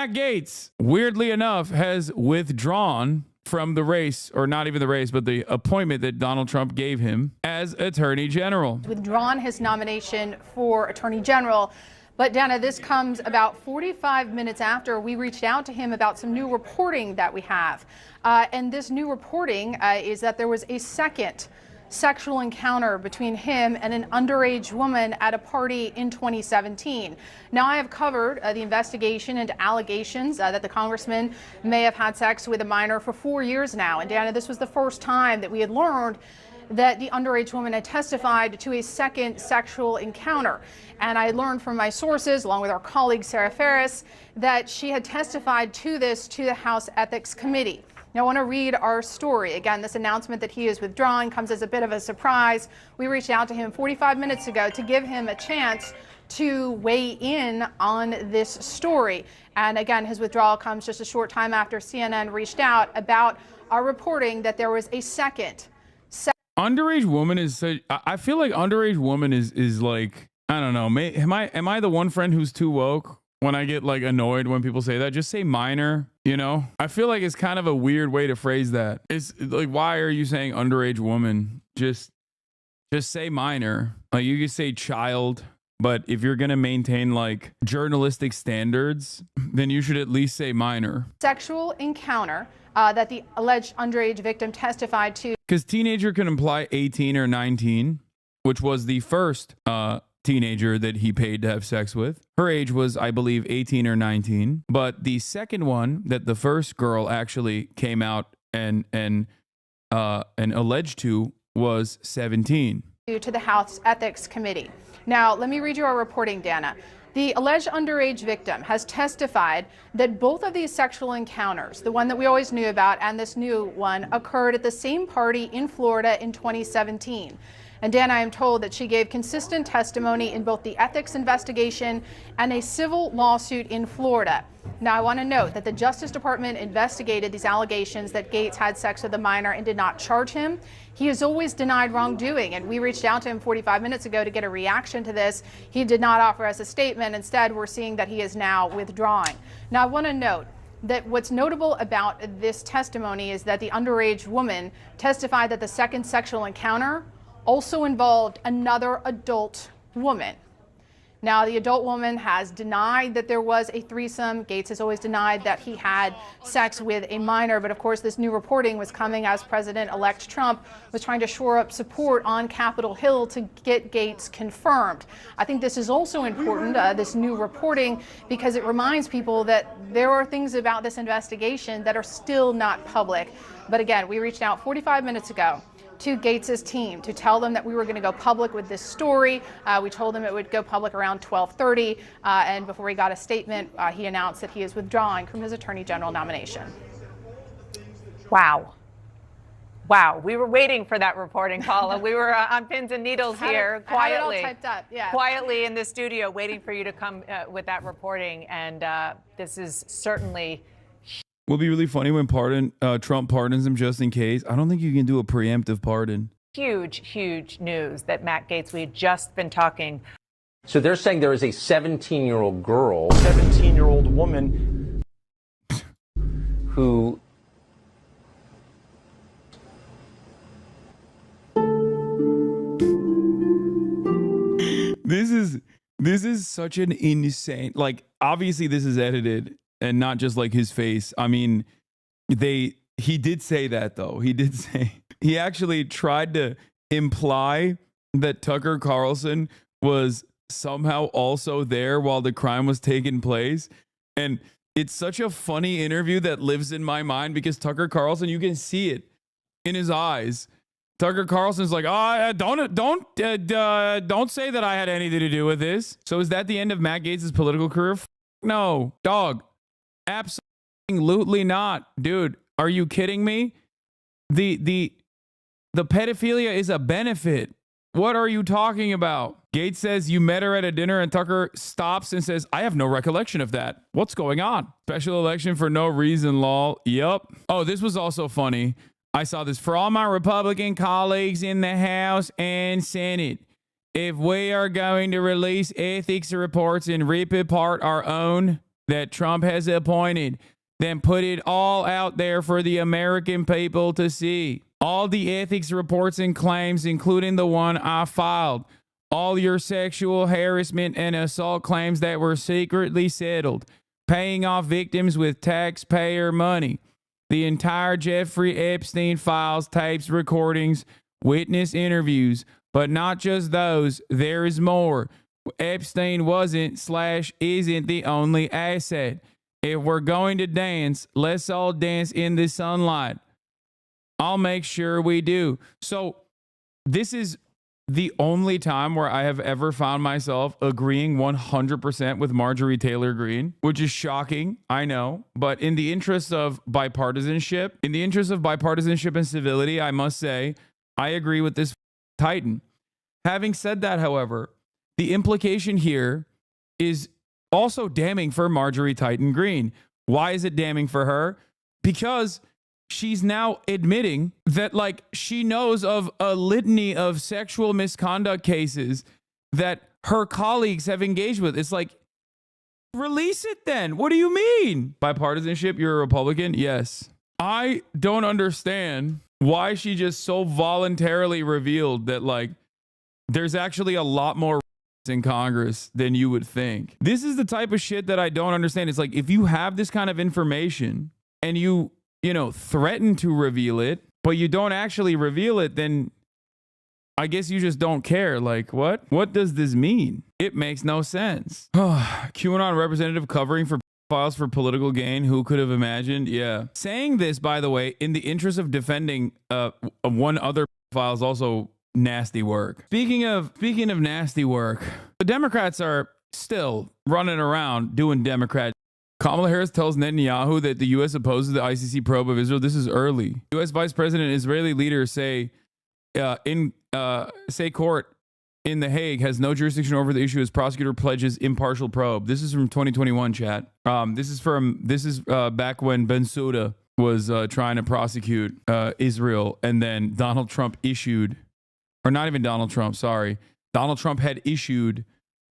Matt Gaetz, weirdly enough, has withdrawn from the race, or not even the race, but the appointment that Donald Trump gave him as Attorney General. Withdrawn his nomination for Attorney General. But Dana, this comes about 45 minutes after we reached out to him about some new reporting that we have. And this new reporting is that there was a second sexual encounter between him and an underage woman at a party in 2017. Now, I have covered the investigation into allegations that the congressman may have had sex with a minor for 4 years now. And Dana, this was the first time that we had learned that the underage woman had testified to a second sexual encounter. And I learned from my sources, along with our colleague Sarah Ferris, that she had testified to this to the House Ethics Committee. Now, I want to read our story. Again, this announcement that he is withdrawing comes as a bit of a surprise. We reached out to him 45 minutes ago to give him a chance to weigh in on this story. And again, his withdrawal comes just a short time after CNN reached out about our reporting that there was a second. Underage woman is such, I feel like underage woman is like, I don't know, am I the one friend who's too woke? When I get like annoyed when people say that, just say minor, you know? I feel like it's kind of a weird way to phrase that. It's like, why are you saying underage woman? Just say minor. Like, you could say child, but if you're going to maintain like journalistic standards, then you should at least say minor. Sexual encounter that the alleged underage victim testified to. Because teenager can imply 18 or 19, which was the first teenager that he paid to have sex with. Her age was, I believe, 18 or 19. But the second one that the first girl actually came out and alleged to was 17. To the House Ethics Committee. Now, let me read you our reporting, Dana. The alleged underage victim has testified that both of these sexual encounters, the one that we always knew about and this new one, occurred at the same party in Florida in 2017. And Dana, I am told that she gave consistent testimony in both the ethics investigation and a civil lawsuit in Florida. Now, I want to note that the Justice Department investigated these allegations that Gaetz had sex with a minor and did not charge him. He has always denied wrongdoing, and we reached out to him 45 minutes ago to get a reaction to this. He did not offer us a statement. Instead, we're seeing that he is now withdrawing. Now, I want to note that what's notable about this testimony is that the underage woman testified that the second sexual encounter also involved another adult woman. Now, the adult woman has denied that there was a threesome. Gaetz has always denied that he had sex with a minor. But of course, this new reporting was coming as President-elect Trump was trying to shore up support on Capitol Hill to get Gaetz confirmed. I think this is also important, this new reporting, because it reminds people that there are things about this investigation that are still not public. But again, we reached out 45 minutes ago to Gaetz's team to tell them that we were going to go public with this story. We told them it would go public around 12:30, and before he got a statement, he announced that he is withdrawing from his Attorney General nomination. Wow. Wow, we were waiting for that reporting, Paula. We were on pins and needles here, quietly. I had it all typed up, yeah. Quietly in the studio, waiting for you to come with that reporting, and this is certainly. Will be really funny when Trump pardons him just in case. I don't think you can do a preemptive pardon. Huge, huge news that Matt Gaetz, we had just been talking. So they're saying there is a 17-year-old girl, 17-year-old woman who This is such an insane, like, obviously this is edited and not just like his face. I mean, he did say that though. He actually tried to imply that Tucker Carlson was somehow also there while the crime was taking place. And it's such a funny interview that lives in my mind because Tucker Carlson, you can see it in his eyes. Tucker Carlson's like, don't say that I had anything to do with this. So is that the end of Matt Gaetz' political career? No, dog. Absolutely not. Dude, are you kidding me? The pedophilia is a benefit. What are you talking about? Gaetz says you met her at a dinner and Tucker stops and says, I have no recollection of that. What's going on? Special election for no reason, lol. Yup. Oh, this was also funny. I saw this for all my Republican colleagues in the House and Senate. If we are going to release ethics reports and rip apart our own that Trump has appointed, then put it all out there for the American people to see. All the ethics reports and claims, including the one I filed. All your sexual harassment and assault claims that were secretly settled. Paying off victims with taxpayer money. The entire Jeffrey Epstein files, tapes, recordings, witness interviews. But not just those. There is more. Epstein wasn't/isn't the only asset. If we're going to dance, let's all dance in the sunlight. I'll make sure we do. So this is the only time where I have ever found myself agreeing 100% with Marjorie Taylor Greene, which is shocking, I know. But in the interest of bipartisanship, and civility, I must say, I agree with this Titan. Having said that, however, the implication here is also damning for Marjorie Titan Greene. Why is it damning for her? Because she's now admitting that, like, she knows of a litany of sexual misconduct cases that her colleagues have engaged with. It's like, release it then. What do you mean? Bipartisanship, you're a Republican? Yes. I don't understand why she just so voluntarily revealed that, like, there's actually a lot more in Congress than you would think. This is the type of shit that I don't understand. It's like, if you have this kind of information and you threaten to reveal it, but you don't actually reveal it, then I guess you just don't care. Like, what? What does this mean? It makes no sense. QAnon representative covering for files for political gain. Who could have imagined? Yeah. Saying this, by the way, in the interest of defending one other file is also nasty work. Speaking of nasty work, the Democrats are still running around doing Democrat. Kamala Harris tells Netanyahu that the U.S. opposes the ICC probe of Israel. This is early. U.S. Vice President and Israeli leader say court in The Hague has no jurisdiction over the issue as prosecutor pledges impartial probe. This is from 2021, chat. This is back when Bensouda was trying to prosecute Israel, and then Donald Trump issued, or not even Donald Trump, sorry. Donald Trump had issued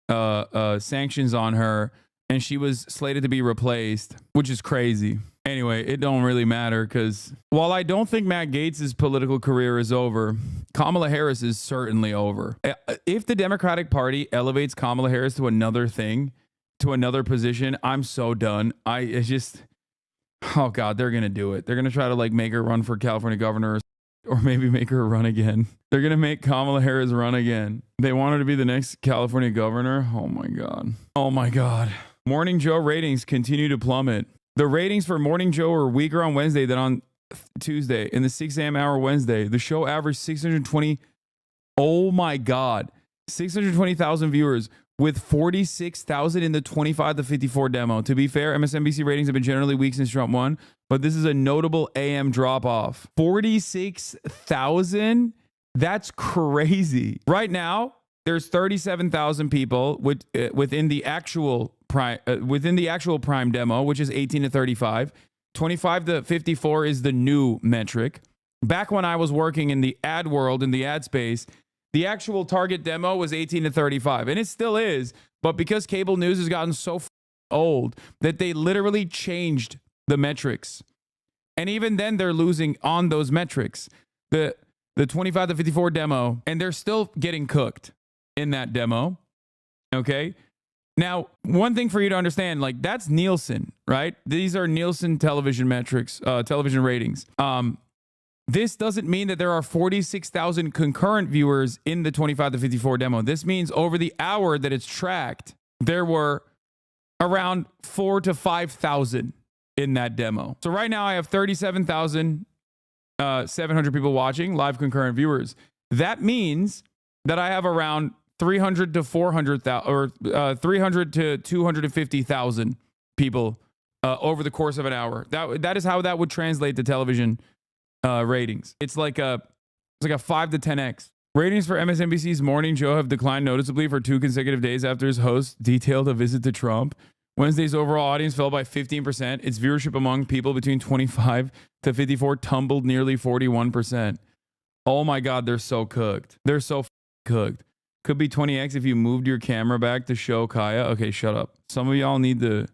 sanctions on her, and she was slated to be replaced, which is crazy. Anyway, it don't really matter, because while I don't think Matt Gaetz's political career is over, Kamala Harris is certainly over. If the Democratic Party elevates Kamala Harris to another thing, to another position, I'm so done. Oh God, they're going to do it. They're going to try to, like, make her run for California governor, or maybe make her run again. They're going to make Kamala Harris run again. They want her to be the next California governor. Oh my God. Oh my God. Morning Joe ratings continue to plummet. The ratings for Morning Joe are weaker on Wednesday than on Tuesday. In the 6 a.m. hour Wednesday, the show averaged 620. Oh my God. 620,000 viewers with 46,000 in the 25 to 54 demo. To be fair, MSNBC ratings have been generally weak since Trump won, but this is a notable AM drop off. 46,000? That's crazy. Right now, there's 37,000 people within the actual prime demo, which is 18 to 35. 25 to 54 is the new metric. Back when I was working in the ad world, in the ad space, the actual target demo was 18 to 35, and it still is. But because cable news has gotten so old that they literally changed the metrics, and even then they're losing on those metrics. The 25 to 54 demo, and they're still getting cooked in that demo. Okay. Now, one thing for you to understand, like, that's Nielsen, right? These are Nielsen television metrics, television ratings. This doesn't mean that there are 46,000 concurrent viewers in the 25 to 54 demo. This means over the hour that it's tracked, there were around 4,000 to 5,000 in that demo. So right now I have 37,700 people watching, live concurrent viewers. That means that I have around 300 to 400,000 or 300 to 250,000 people over the course of an hour. That is how that would translate to television ratings. It's like a 5 to 10x. Ratings for MSNBC's Morning Joe have declined noticeably for 2 consecutive days after his host detailed a visit to Trump. Wednesday's overall audience fell by 15%. Its viewership among people between 25 to 54 tumbled nearly 41%. Oh my God, they're so cooked. They're so cooked. Could be 20x if you moved your camera back to show Kaya. Okay, shut up. Some of y'all need to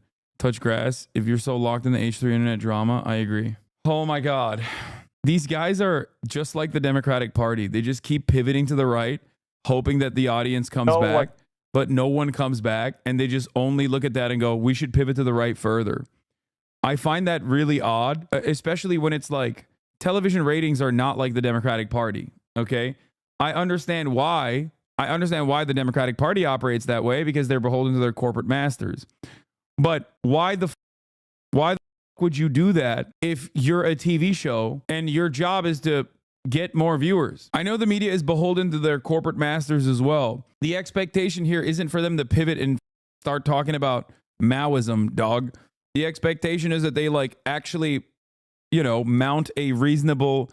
touch grass. If you're so locked in the H3 internet drama, I agree. Oh my God. These guys are just like the Democratic Party. They just keep pivoting to the right, hoping that the audience comes back, but no one comes back. And they just only look at that and go, we should pivot to the right further. I find that really odd, especially when it's like television ratings are not like the Democratic Party. Okay. I understand why the Democratic Party operates that way, because they're beholden to their corporate masters. But why the would you do that if you're a TV show and your job is to get more viewers? I know the media is beholden to their corporate masters as well. The expectation here isn't for them to pivot and start talking about Maoism, dog. The expectation is that they like actually, mount a reasonable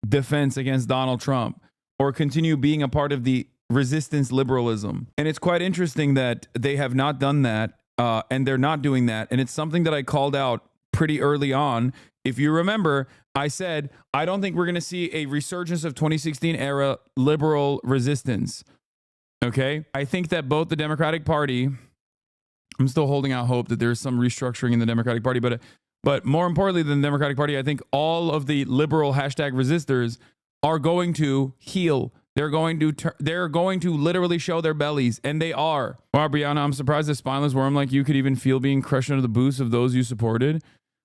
defense against Donald Trump or continue being a part of the resistance liberalism. And it's quite interesting that they have not done that, and they're not doing that. And it's something that I called out pretty early on. If you remember, I said, I don't think we're going to see a resurgence of 2016 era liberal resistance. Okay. I think that both the Democratic Party, I'm still holding out hope that there's some restructuring in the Democratic Party, but more importantly than the Democratic Party, I think all of the liberal hashtag resistors are going to heal. They're going to literally show their bellies, and they are. Wow, Brianna, I'm surprised a spineless worm like you could even feel being crushed under the boots of those you supported.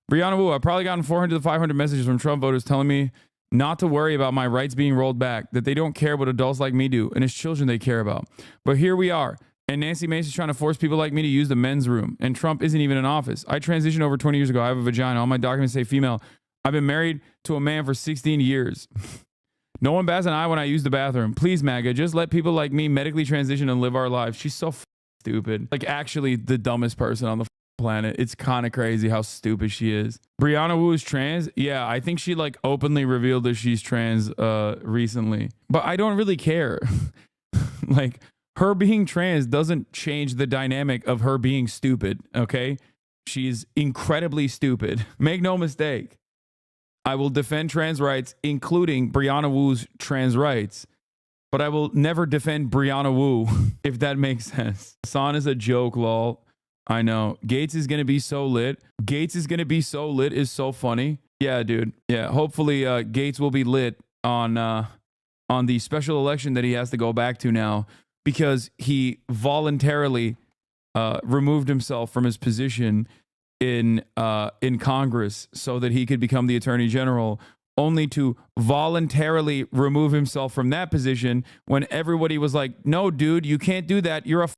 Brianna Wu, I've probably gotten 400 to 500 messages from Trump voters telling me not to worry about my rights being rolled back, that they don't care what adults like me do, and it's children they care about. But here we are, and Nancy Mace is trying to force people like me to use the men's room, and Trump isn't even in office. I transitioned over 20 years ago. I have a vagina. All my documents say female. I've been married to a man for 16 years. No one bats an eye when I use the bathroom. Please, MAGA, just let people like me medically transition and live our lives. She's so stupid. Like, actually the dumbest person on the planet. It's kind of crazy how stupid she is. Brianna Wu is trans. Yeah, I think she like openly revealed that she's trans recently. But I don't really care. Like, her being trans doesn't change the dynamic of her being stupid, okay? She's incredibly stupid. Make no mistake. I will defend trans rights, including Brianna Wu's trans rights, but I will never defend Brianna Wu, if that makes sense. Hasan is a joke, lol. I know. Gaetz is going to be so lit. Gaetz is going to be so lit is so funny. Yeah, dude. Yeah, hopefully Gaetz will be lit on the special election that he has to go back to now, because he voluntarily removed himself from his position in Congress so that he could become the Attorney General, only to voluntarily remove himself from that position when everybody was like, no, dude, you can't do that. You're a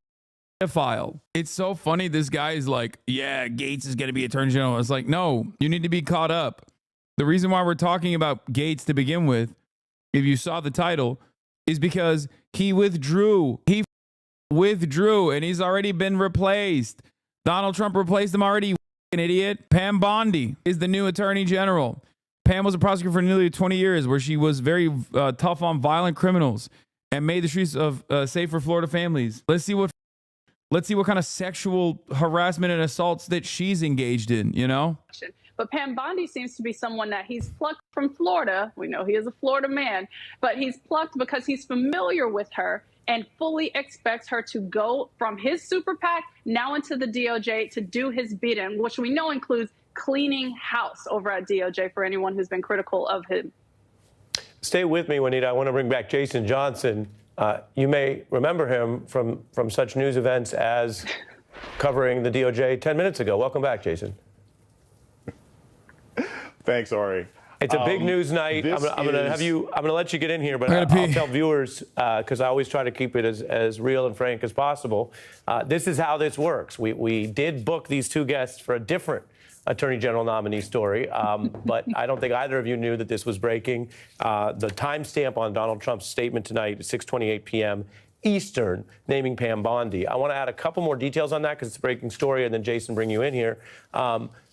pedophile. It's so funny. This guy is like, yeah, Gaetz is going to be Attorney General. It's like, no, you need to be caught up. The reason why we're talking about Gaetz to begin with, if you saw the title, is because he withdrew. He withdrew, and he's already been replaced. Donald Trump replaced him already. An idiot. Pam Bondi is the new Attorney General. Pam was a prosecutor for nearly 20 years, where she was very tough on violent criminals and made the streets of safe for Florida families. Let's see what kind of sexual harassment and assaults that she's engaged in, But Pam Bondi seems to be someone that he's plucked from Florida. We know he is a Florida man, but he's plucked because he's familiar with her and fully expects her to go from his super PAC now into the DOJ to do his bidding, which we know includes cleaning house over at DOJ for anyone who's been critical of him. Stay with me, Juanita. I want to bring back Jason Johnson. You may remember him from such news events as covering the DOJ 10 minutes ago. Welcome back, Jason. Thanks, Ari. It's a big news night. I'm going to let you get in here, but I'll tell viewers, because I always try to keep it as real and frank as possible. This is how this works. We did book these two guests for a different Attorney General nominee story, but I don't think either of you knew that this was breaking. The timestamp on Donald Trump's statement tonight, 6:28 p.m. Eastern, naming Pam Bondi. I want to add a couple more details on that because it's a breaking story, and then Jason, bring you in here.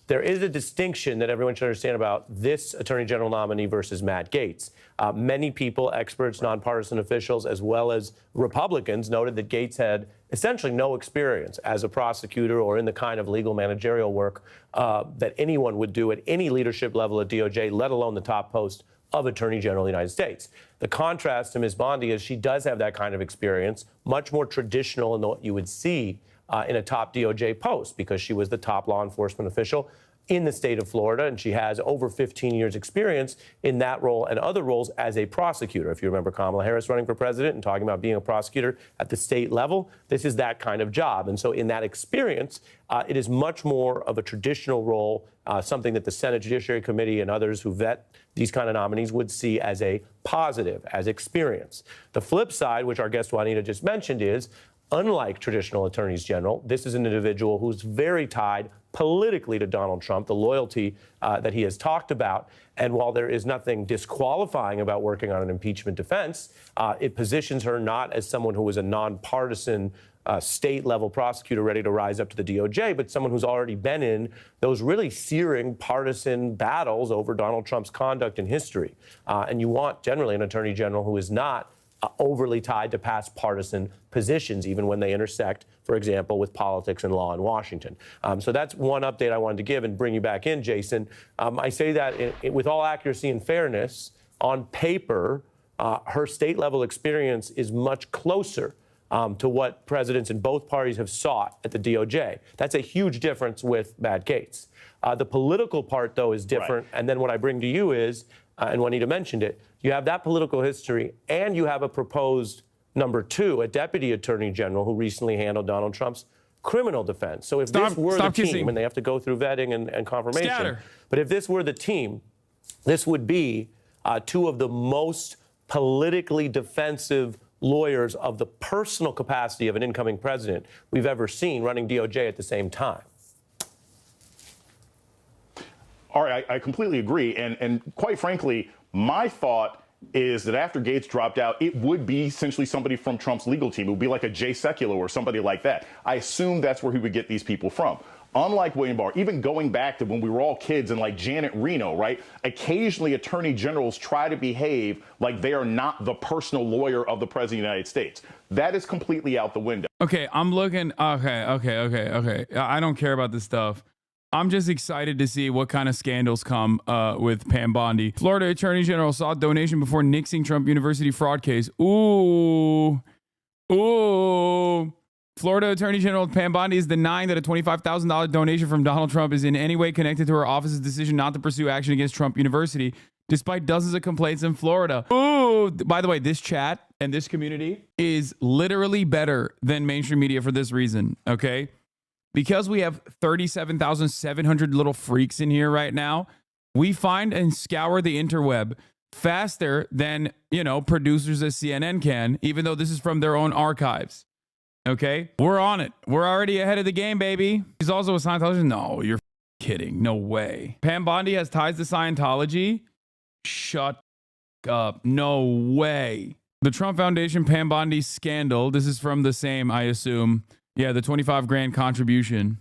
There is a distinction that everyone should understand about this Attorney General nominee versus Matt Gaetz. Many people, experts, nonpartisan officials, as well as Republicans, noted that Gaetz had essentially no experience as a prosecutor or in the kind of legal managerial work that anyone would do at any leadership level at DOJ, let alone the top post of Attorney General of the United States. The contrast to Ms. Bondi is she does have that kind of experience, much more traditional in what you would see in a top DOJ post because she was the top law enforcement official in the state of Florida, and she has over 15 years experience in that role and other roles as a prosecutor. If you remember Kamala Harris running for president and talking about being a prosecutor at the state level, this is that kind of job. And so in that experience, it is much more of a traditional role, something that the Senate Judiciary Committee and others who vet these kind of nominees would see as a positive, as experience. The flip side, which our guest Juanita just mentioned, is unlike traditional attorneys general, this is an individual who's very tied politically to Donald Trump, the loyalty that he has talked about. And while there is nothing disqualifying about working on an impeachment defense, it positions her not as someone who was a nonpartisan state-level prosecutor ready to rise up to the DOJ, but someone who's already been in those really searing partisan battles over Donald Trump's conduct in history. And you want generally an attorney general who is not overly tied to past partisan positions, even when they intersect, for example, with politics and law in Washington. So that's one update I wanted to give and bring you back in, Jason. I say that with all accuracy and fairness. On paper, her state-level experience is much closer to what presidents in both parties have sought at the DOJ. That's a huge difference with Matt Gaetz. The political part, though, is different. Right. And then what I bring to you is, and Juanita mentioned it, you have that political history, and you have a proposed number two, a deputy attorney general who recently handled Donald Trump's criminal defense. So if this were the team, and they have to go through vetting and confirmation, but if this were the team, this would be two of the most politically defensive lawyers of the personal capacity of an incoming president we've ever seen running DOJ at the same time. All right, I completely agree. And quite frankly, my thought is that after Gaetz dropped out, it would be essentially somebody from Trump's legal team. It would be like a Jay Sekulow or somebody like that. I assume that's where he would get these people from. Unlike William Barr, even going back to when we were all kids and like Janet Reno, right? Occasionally attorney generals try to behave like they are not the personal lawyer of the president of the United States. That is completely out the window. Okay, I'm looking. Okay. I don't care about this stuff. I'm just excited to see what kind of scandals come with Pam Bondi. Florida Attorney General sought donation before nixing Trump University fraud case. Ooh. Florida Attorney General Pam Bondi is denying that a $25,000 donation from Donald Trump is in any way connected to her office's decision not to pursue action against Trump University, despite dozens of complaints in Florida. Ooh. By the way, this chat and this community is literally better than mainstream media for this reason, okay? Because we have 37,700 little freaks in here right now, we find and scour the interweb faster than, producers at CNN can, even though this is from their own archives. Okay? We're on it. We're already ahead of the game, baby. He's also a Scientologist? No, you're kidding. No way. Pam Bondi has ties to Scientology? Shut up. No way. The Trump Foundation Pam Bondi scandal. This is from the same, I assume. Yeah, the 25 grand contribution.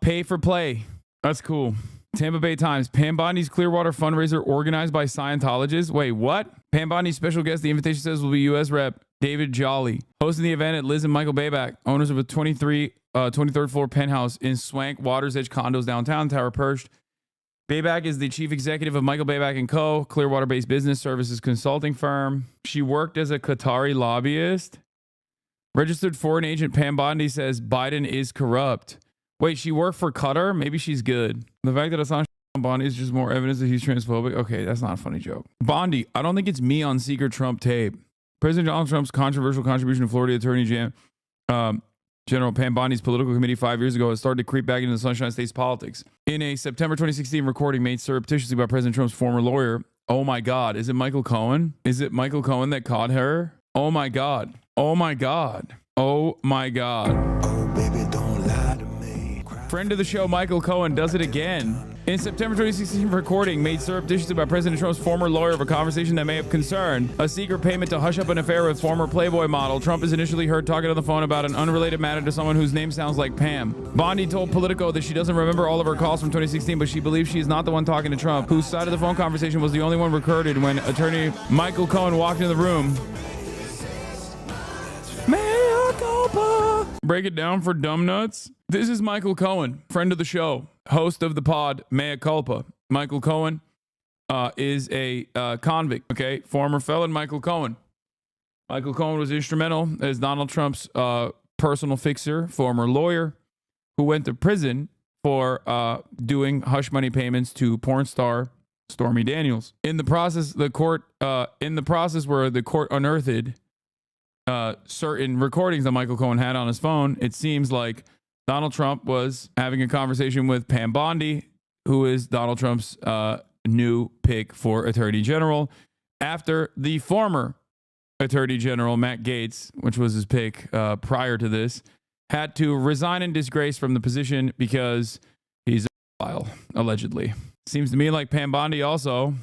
Pay for play. That's cool. Tampa Bay Times. Pam Bondi's Clearwater fundraiser organized by Scientologists. Wait, what? Pam Bondi's special guest, the invitation says, will be U.S. Rep. David Jolly. Hosting the event at Liz and Michael Bayback, owners of a 23rd floor penthouse in swank Water's Edge condos downtown, Tower Perched. Bayback is the chief executive of Michael Bayback & Co., Clearwater-based business services consulting firm. She worked as a Qatari lobbyist. Registered foreign agent Pam Bondi says Biden is corrupt. Wait, she worked for Qatar? Maybe she's good. The fact that Hasan Bondi is just more evidence that he's transphobic. Okay, that's not a funny joke. Bondi, I don't think it's me on secret Trump tape. President Donald Trump's controversial contribution to Florida Attorney General Pam Bondi's political committee 5 years ago has started to creep back into the Sunshine State's politics. In a September 2016 recording made surreptitiously by President Trump's former lawyer, oh my God, is it Michael Cohen? Is it Michael Cohen that caught her? Oh my God. Oh my God. Oh my God. Oh, baby, don't lie to me. Friend of the show, Michael Cohen, does it again. In September 2016 recording made surreptitiously by President Trump's former lawyer of a conversation that may have concerned a secret payment to hush up an affair with former Playboy model. Trump is initially heard talking on the phone about an unrelated matter to someone whose name sounds like Pam. Bondi told Politico that she doesn't remember all of her calls from 2016, but she believes she is not the one talking to Trump, whose side of the phone conversation was the only one recorded when attorney Michael Cohen walked into the room. Mea culpa. Break it down for dumb nuts. This is Michael Cohen, friend of the show, host of the pod Mea Culpa. Michael Cohen is a convict, okay? Former felon Michael Cohen. Michael Cohen was instrumental as Donald Trump's personal fixer, former lawyer, who went to prison for doing hush money payments to porn star Stormy Daniels. In the process, where the court unearthed certain recordings that Michael Cohen had on his phone, it seems like Donald Trump was having a conversation with Pam Bondi, who is Donald Trump's new pick for Attorney General, after the former Attorney General, Matt Gaetz, which was his pick prior to this, had to resign in disgrace from the position because he's a pedophile, allegedly. Seems to me like Pam Bondi also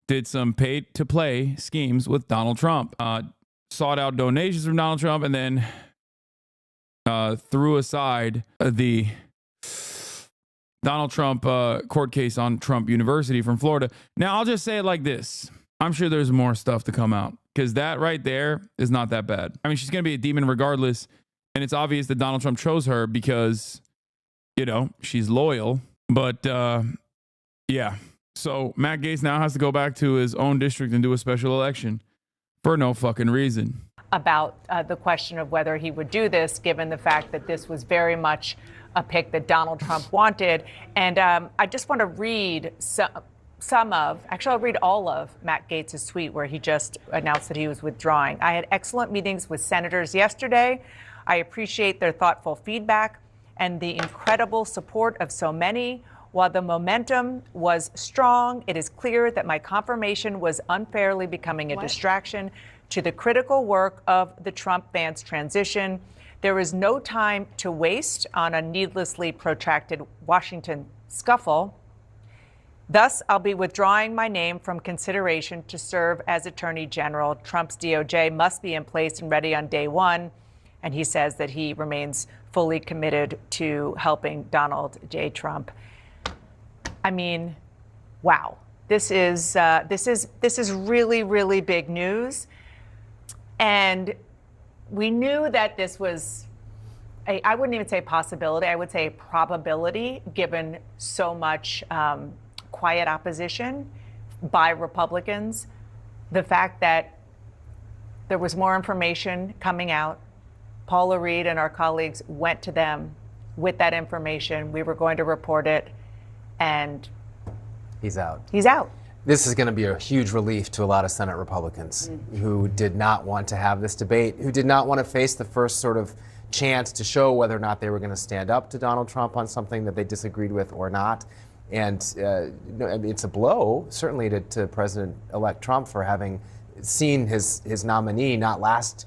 did some paid-to-play schemes with Donald Trump. Sought out donations from Donald Trump and then threw aside the Donald Trump court case on Trump University from Florida. Now, I'll just say it like this. I'm sure there's more stuff to come out because that right there is not that bad. I mean, she's going to be a demon regardless. And it's obvious that Donald Trump chose her because, you know, she's loyal. But, yeah. So Matt Gaetz now has to go back to his own district and do a special election for no fucking reason. About the question of whether he would do this, given the fact that this was very much a pick that Donald Trump wanted. And I just want to read I'll read all of Matt Gaetz's tweet where he just announced that he was withdrawing. I had excellent meetings with senators yesterday. I appreciate their thoughtful feedback and the incredible support of so many. While the momentum was strong, it is clear that my confirmation was unfairly becoming a distraction to the critical work of the Trump-Vance transition. There is no time to waste on a needlessly protracted Washington scuffle. Thus, I'll be withdrawing my name from consideration to serve as Attorney General. Trump's DOJ must be in place and ready on day one. And he says that he remains fully committed to helping Donald J. Trump. I mean, wow. This is really, really big news. And we knew that this was I wouldn't even say possibility, I would say probability, given so much quiet opposition by Republicans. The fact that there was more information coming out. Paula Reed and our colleagues went to them with that information. We were going to report it, and he's out. He's out. This is going to be a huge relief to a lot of Senate Republicans who did not want to have this debate, who did not want to face the first sort of chance to show whether or not they were going to stand up to Donald Trump on something that they disagreed with or not. And it's a blow, certainly, to President-elect Trump for having seen his nominee not last,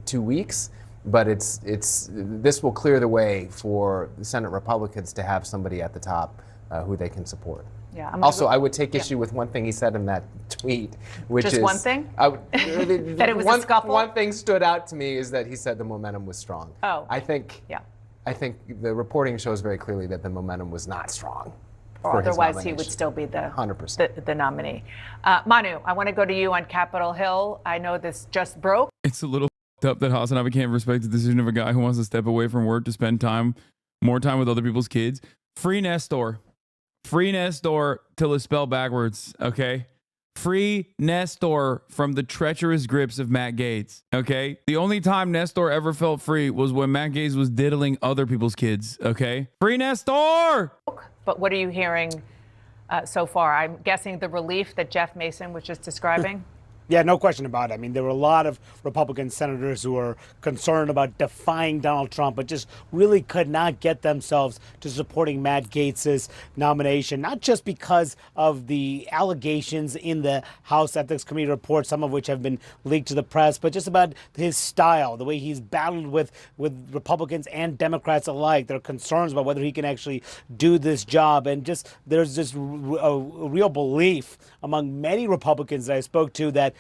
2 weeks? But this will clear the way for Senate Republicans to have somebody at the top who they can support. Yeah, also, I would take issue with one thing he said in that tweet, which is... Just one thing? That it was a scuffle? One thing stood out to me is that he said the momentum was strong. Oh. I think the reporting shows very clearly that the momentum was not strong. Or otherwise he would still be the 100%. the nominee. Manu, I want to go to you on Capitol Hill. I know this just broke. It's a little up that HasanAbi can't respect the decision of a guy who wants to step away from work to spend more time with other people's kids. Free Nestor. Free Nestor till it's spelled backwards, okay? Free Nestor from the treacherous grips of Matt Gaetz, okay? The only time Nestor ever felt free was when Matt Gaetz was diddling other people's kids, okay? Free Nestor! But what are you hearing so far? I'm guessing the relief that Jeff Mason was just describing? Yeah, no question about it. I mean, there were a lot of Republican senators who were concerned about defying Donald Trump, but just really could not get themselves to supporting Matt Gaetz's nomination, not just because of the allegations in the House Ethics Committee report, some of which have been leaked to the press, but just about his style, the way he's battled with Republicans and Democrats alike. There are concerns about whether he can actually do this job. And just there's just a real belief among many Republicans that I spoke to that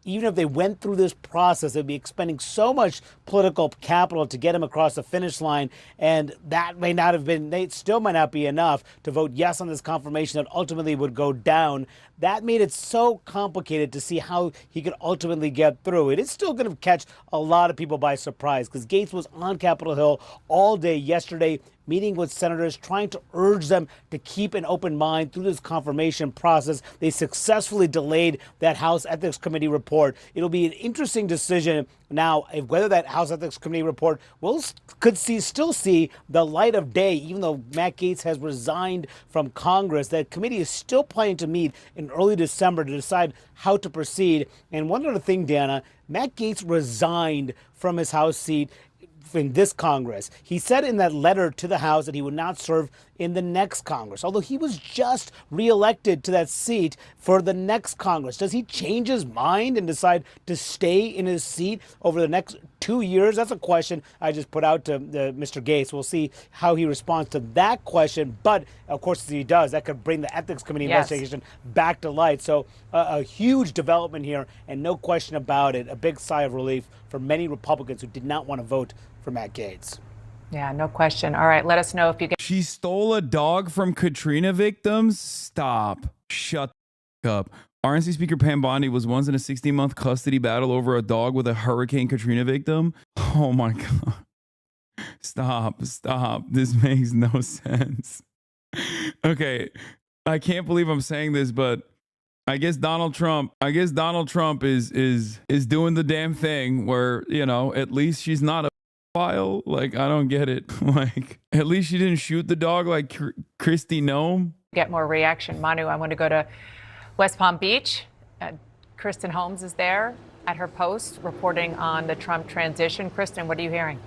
even if they went through this process, they'd be expending so much political capital to get him across the finish line. And that may not have been, they still might not be enough to vote yes on this confirmation that ultimately would go down. That made it so complicated to see how he could ultimately get through. It is still going to catch a lot of people by surprise because Gaetz was on Capitol Hill all day yesterday, meeting with senators, trying to urge them to keep an open mind through this confirmation process. They successfully delayed that House Ethics Committee report. It'll be an interesting decision now whether that House Ethics Committee report still see the light of day, even though Matt Gaetz has resigned from Congress. That committee is still planning to meet in early December to decide how to proceed. And one other thing, Dana, Matt Gaetz resigned from his House seat in this Congress. He said in that letter to the House that he would not serve in the next Congress, although he was just reelected to that seat for the next Congress. Does he change his mind and decide to stay in his seat over the next 2 years? That's a question I just put out to Mr. Gaetz. We'll see how he responds to that question. But, of course, if he does, that could bring the Ethics Committee investigation back to light. So a huge development here, and no question about it, a big sigh of relief for many Republicans who did not want to vote for Matt Gaetz. Yeah, no question. All right, let us know if you get. She stole a dog from Katrina victims? Stop. Shut up. RNC Speaker Pam Bondi was once in a 16-month custody battle over a dog with a Hurricane Katrina victim. Oh my God. Stop. This makes no sense. Okay. I can't believe I'm saying this, but I guess Donald Trump is doing the damn thing where, you know, at least she's not a file. Like, I don't get it. Like, at least she didn't shoot the dog like Kristi Noem. Get more reaction. Manu, I want to go to West Palm Beach. Kristen Holmes is there at her post reporting on the Trump transition. Kristen, what are you hearing?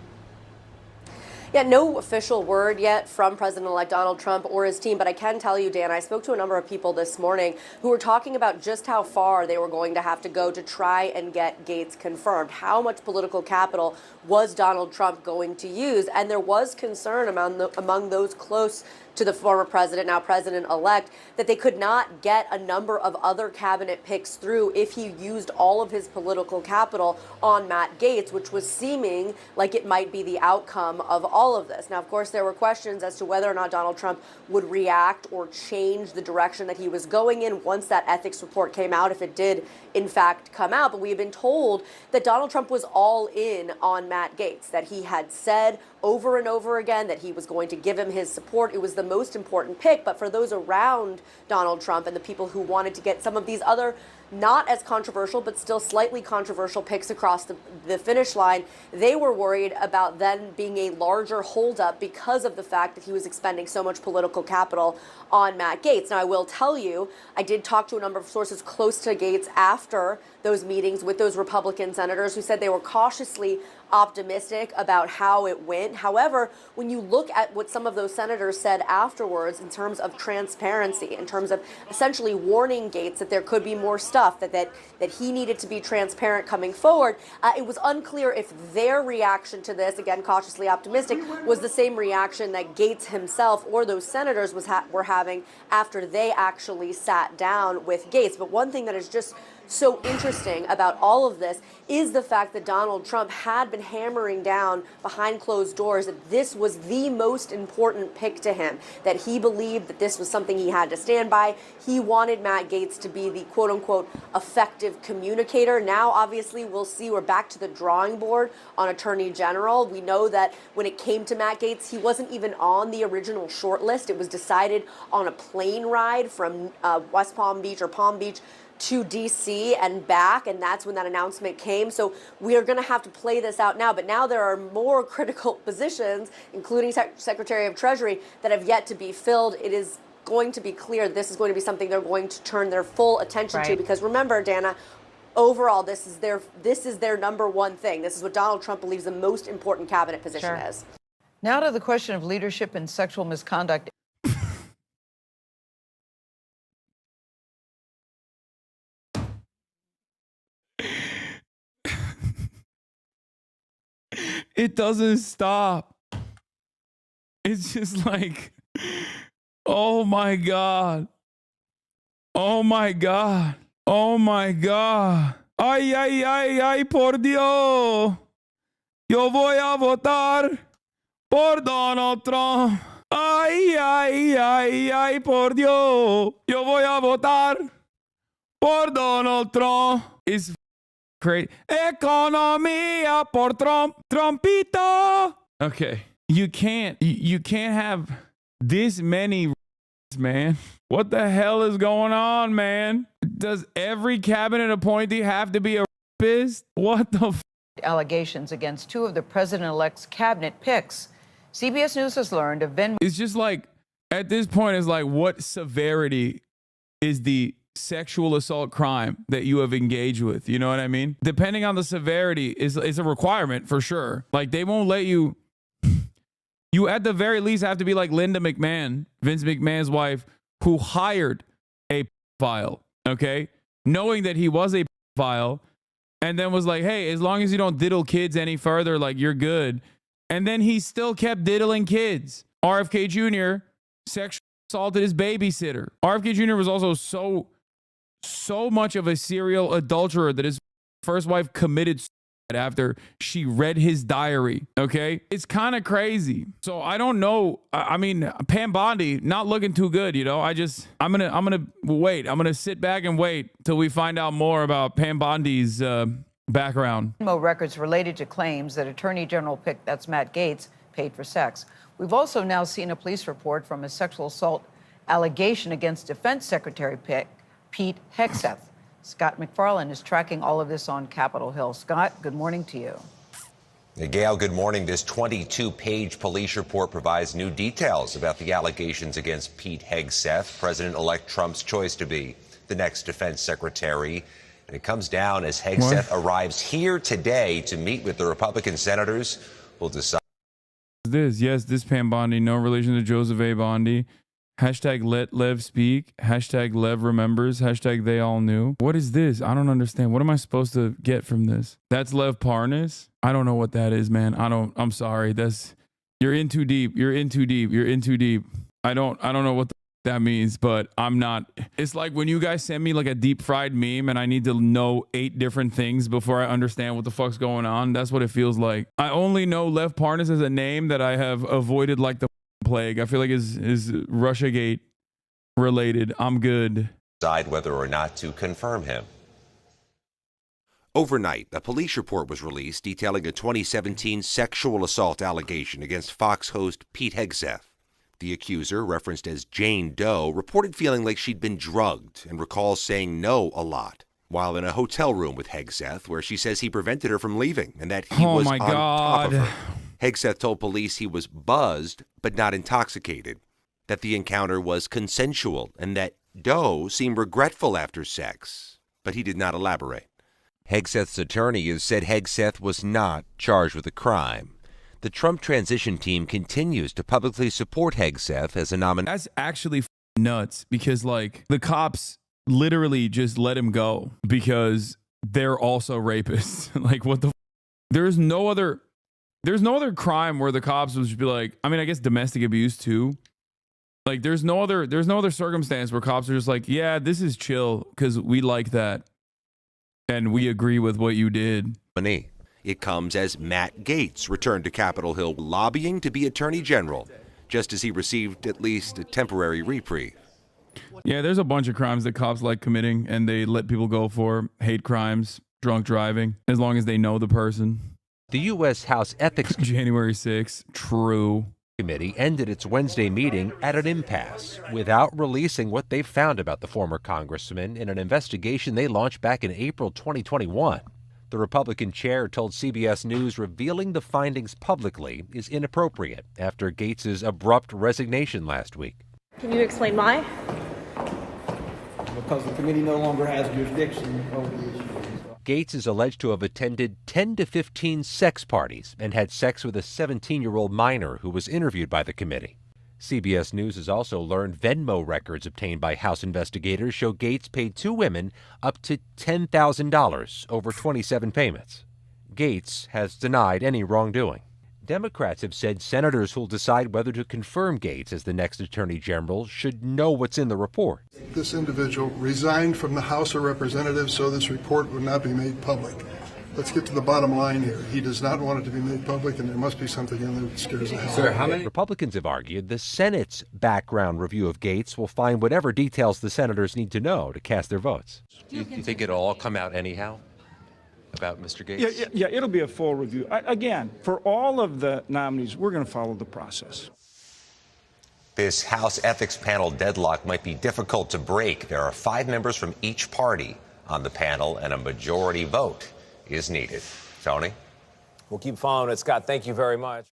Yeah, no official word yet from President-elect Donald Trump or his team, but I can tell you, Dan, I spoke to a number of people this morning who were talking about just how far they were going to have to go to try and get Gaetz confirmed. How much political capital was Donald Trump going to use? And there was concern among those close to the former president, now president-elect, that they could not get a number of other cabinet picks through if he used all of his political capital on Matt Gaetz, which was seeming like it might be the outcome of all of this. Now, of course, there were questions as to whether or not Donald Trump would react or change the direction that he was going in once that ethics report came out, if it did, in fact, come out. But we have been told that Donald Trump was all in on Matt Gaetz, that he had said over and over again that he was going to give him his support. It was the most important pick. But for those around Donald Trump and the people who wanted to get some of these other not as controversial, but still slightly controversial picks across the finish line, they were worried about then being a larger holdup because of the fact that he was expending so much political capital on Matt Gaetz. Now, I will tell you, I did talk to a number of sources close to Gaetz after those meetings with those Republican senators who said they were cautiously optimistic about how it went. However, when you look at what some of those senators said afterwards in terms of transparency, in terms of essentially warning Gaetz that there could be more stuff, that he needed to be transparent coming forward, it was unclear if their reaction to this, again, cautiously optimistic, was the same reaction that Gaetz himself or those senators were having after they actually sat down with Gaetz. But one thing that is just so interesting about all of this is the fact that Donald Trump had been hammering down behind closed doors that this was the most important pick to him, that he believed that this was something he had to stand by. He wanted Matt Gaetz to be the quote-unquote effective communicator. Now, obviously, we'll see we're back to the drawing board on Attorney General. We know that when it came to Matt Gaetz, he wasn't even on the original shortlist. It was decided on a plane ride from West Palm Beach or Palm Beach to D.C. and back, and that's when that announcement came. So we are going to have to play this out now. But now there are more critical positions, including Secretary of Treasury, that have yet to be filled. It is going to be clear this is going to be something they're going to turn their full attention to, because remember, Dana, overall, this is their number one thing. This is what Donald Trump believes the most important cabinet position is. Now to the question of leadership and sexual misconduct. It doesn't stop. It's just like, oh my God. Oh my God. Oh my God. Ay, ay, ay, ay, por Dios. Yo voy a votar por Donald Trump. Ay, ay, ay, ay, por Dios. Yo voy a votar por Donald Trump. It's great. Economía por Trump. Trumpito. Okay. you can't have this many, man. What the hell is going on, man? Does every cabinet appointee have to be a rapist? What the Allegations against two of the president-elect's cabinet picks. CBS News has learned of Venmo. It's just like, at this point, it's like, what severity is the sexual assault crime that you have engaged with? You know what I mean? Depending on the severity is a requirement for sure. Like, they won't let you. You at the very least have to be like Linda McMahon, Vince McMahon's wife, who hired a pedophile, okay? Knowing that he was a pedophile, and then was like, hey, as long as you don't diddle kids any further, like, you're good. And then he still kept diddling kids. RFK Jr. sexually assaulted his babysitter. RFK Jr. was also so much of a serial adulterer that his first wife committed suicide after she read his diary. Okay, it's kind of crazy. So I don't know. I mean, Pam Bondi not looking too good. You know, I'm gonna wait. I'm gonna sit back and wait till we find out more about Pam Bondi's background. Records related to claims that Attorney General pick, that's Matt Gaetz, paid for sex. We've also now seen a police report from a sexual assault allegation against Defense Secretary Pete Hegseth. Scott McFarland is tracking all of this on Capitol Hill. Scott, good morning to you. Gail, good morning. This 22-page police report provides new details about the allegations against Pete Hegseth, President-elect Trump's choice to be the next defense secretary. And it comes down as Hegseth arrives here today to meet with the Republican senators who will decide. This Pam Bondi, no relation to Joseph A. Bondi. Hashtag let Lev speak. Hashtag Lev remembers. Hashtag they all knew. What is this? I don't understand. What am I supposed to get from this? That's Lev Parnas? I don't know what that is, man. I'm sorry. You're in too deep. You're in too deep. You're in too deep. I don't know what that means, but I'm not. It's like when you guys send me like a deep fried meme and I need to know 8 different things before I understand what the fuck's going on. That's what it feels like. I only know Lev Parnas as a name that I have avoided like the plague. I feel like is Russiagate related. I'm good. Decide whether or not to confirm him. Overnight, a police report was released detailing a 2017 sexual assault allegation against Fox host Pete Hegseth. The accuser, referenced as Jane Doe, reported feeling like she'd been drugged and recalls saying no a lot while in a hotel room with Hegseth, where she says he prevented her from leaving and that he was on top of her. Hegseth told police he was buzzed but not intoxicated, that the encounter was consensual, and that Doe seemed regretful after sex, but he did not elaborate. Hegseth's attorney has said Hegseth was not charged with a crime. The Trump transition team continues to publicly support Hegseth as a nominee. That's actually nuts because, like, the cops literally just let him go because they're also rapists. Like, what the There's no other crime where the cops would just be like, I mean, I guess domestic abuse too. Like, there's no other circumstance where cops are just like, yeah, this is chill because we like that and we agree with what you did. It comes as Matt Gaetz returned to Capitol Hill lobbying to be Attorney General, just as he received at least a temporary reprieve. Yeah, there's a bunch of crimes that cops like committing and they let people go for. Hate crimes, drunk driving, as long as they know the person. The U.S. House Ethics January 6th, true. Committee ended its Wednesday meeting at an impasse without releasing what they found about the former congressman in an investigation they launched back in April 2021. The Republican chair told CBS News revealing the findings publicly is inappropriate after Gaetz's abrupt resignation last week. Can you explain why? Because the committee no longer has jurisdiction over the issue. Gaetz is alleged to have attended 10 to 15 sex parties and had sex with a 17-year-old minor who was interviewed by the committee. CBS News has also learned Venmo records obtained by House investigators show Gaetz paid 2 women up to $10,000 over 27 payments. Gaetz has denied any wrongdoing. Democrats have said senators who'll decide whether to confirm Gaetz as the next attorney general should know what's in the report. This individual resigned from the House of Representatives so this report would not be made public. Let's get to the bottom line here. He does not want it to be made public, and there must be something in there that scares the hell out of him. Republicans have argued the Senate's background review of Gaetz will find whatever details the senators need to know to cast their votes. Do you think it'll all come out anyhow? about Mr. Gaetz? Yeah, it'll be a full review. Again, for all of the nominees, we're going to follow the process. This House ethics panel deadlock might be difficult to break. There are 5 members from each party on the panel, and a majority vote is needed. Tony? We'll keep following it. Scott, thank you very much.